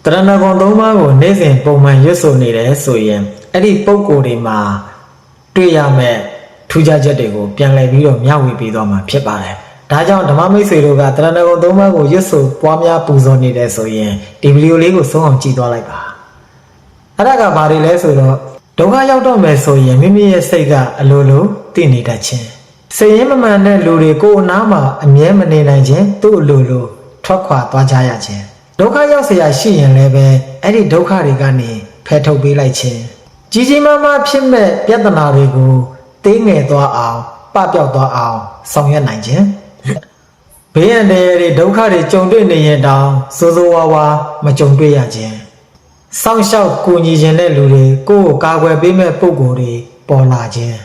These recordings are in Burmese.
တရဏဂုံသုံးပါးကိုနေ့စဉ်ပုံမှန်ရွတ်ဆိုနေတယ်ဆိုရင်အဲ့ဒီပုံကိုယ်တွေမှာတွေ့ရမယ့်ထူးခြားချက်တွေကိုပြန်လည်ပြီးတော့မျှဝေပေးသွားမှာဖြစ်ပါတယ်။ဒါကြောင့်ဓမ္မမိတ်ဆွေတို့ကတရဏဂုံသုံးပါးကိုရွတ်ဆိုပွားများပူဇော်နေတယ်ဆိုရင်ဒီဗီဒီယိုလေးကိုဆုံးအောင်ကြည့်သွားလိုက်ပါ။အဲ့ဒါကဘာတွေလဲဆိုတော့ဒုက္ခရောက်တော့မယ်ဆိုရင်မိမိရဲ့စိတ်ကအလိုလိုသိနေတတ်ခြင်းစိတ်ရင်းမမှန်တဲ့လူတွေကိုယ်အနားမှာအမြဲမနေနိုင်ခြင်းသူ့အလိုလိုထွက်ခွာသွားကြရခြင်းဒုက္ခရောက်เสียရှိရင်လည်းပဲအဲ့ဒီဒုက္ခတွေကနေဖယ်ထုတ်ပေးလိုက်ခြင်းကြီးကြီးမားမားဖြစ်မဲ့ပြဿနာတွေကိုသိငယ်သွားအောင်ပပျောက်သွားအောင်ဆောင်ရွက်နိုင်ခြင်းဘေးရန်တွေဒုက္ခတွေကြုံတွေ့နေရင်တောင်စိုးစိုးဝါးဝါမကြုံတွေ့ရခြင်းစောင့်ရှောက်ကူညီခြင်းတဲ့လူတွေကိုယ့်ကိုကာကွယ်ပေးမဲ့ပုံကိုယ်တွေပေါ်လာခြင်း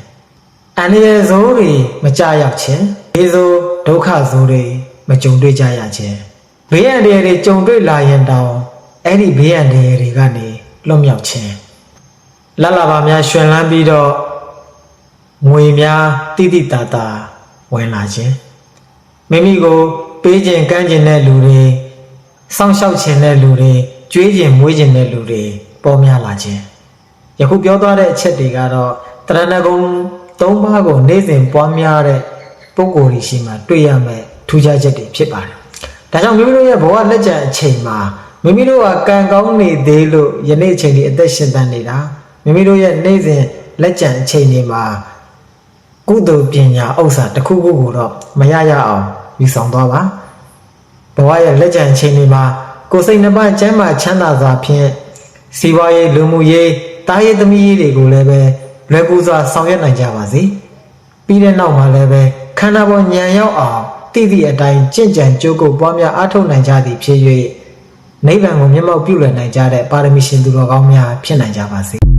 အန္တရာယ်ဆိုးတွေမကြရောက်ခြင်းဘေးဆိုးဒုက္ခဆိုးတွေမကြုံတွေ့ကြရခြင်းဘေးရန်တွေကြုံတွေ့လာရင်တောင်အဲ့ဒီဘေးရန်တွေကနေလွတ်မြောက်ခြင်းလလပါများရှင်လန်းပြီးတော့ငွေများတိတိတသာဝင်လာခြင်းမိမိကိုပေးခြင်းကမ်းခြင်းတဲ့လူတွေစောင့်ရှောက်ခြင်းတဲ့လူတွေကြွေးခြင်းမွေးခြင်းတဲ့လူတွေပေါ်များလာခြင်းယခုပြောသွားတဲ့အချက်တွေကတော့တရဏဂုံသုံးပါးကိုနေ့စဉ်ပွားများတဲ့ပုဂ္ဂိုလ်တွေရှိမှတွေ့ရမယ့်ထူးခြားချက်တွေဖြစ်ပါတယ်ဒါကြောင့်မိမိတို့ရဲ့ဘဝလက်ကျန်အချိန်မှာမိမိတို့ကကံကောင်းနေသေးလို့ယနေ့အချိန်ဒီအသက်ရှင်သန်နေတာမိမိတို့ရဲ့နေ့စဉ်လက်ကျန်အချိန်တွေမှာကုသိုလ်ပညာဥစ္စာတစ်ခုခုကိုတော့မရရအောင်ယူဆောင်သွားပါဘဝရဲ့လက်ကျန်အချိန်တွေမှာကိုယ်စိတ်နှပါကျမ်းမာချမ်းသာစွာဖြင့်စီးပွားရေးလူမှုရေးတားရေးသမီးရေးတွေကိုလည်းပဲလွယ်ကူစွာဆောင်ရွက်နိုင်ကြပါစေပြီးတဲ့နောက်မှာလည်းပဲခန္ဓာပေါ်ဉာဏ်ရောက်အောင်တည်တည်အတိုင်းကြင်ကြံကြိုးကိုပွားများအားထုတ်နိုင်ကြသည်ဖြစ်၍နိဗ္ဗာန်ကိုမျက်မှောက်ပြုလွယ်နိုင်ကြတဲ့ပါရမီရှင်သူတော်ကောင်းများဖြစ်နိုင်ကြပါစေ